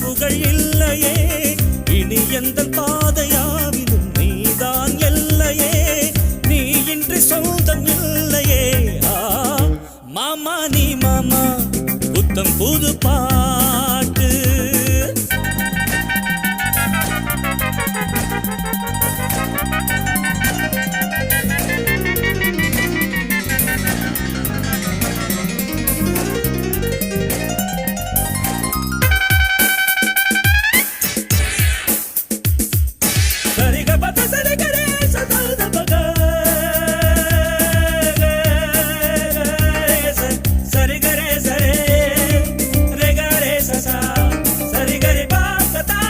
கனவுகள் இல்லையே இனி எந்த பாதையாவிலும் நீதான் எல்லையே நீ இன்றி சொந்தம் இல்லையே மாமா நீ மாமா புத்தம் புது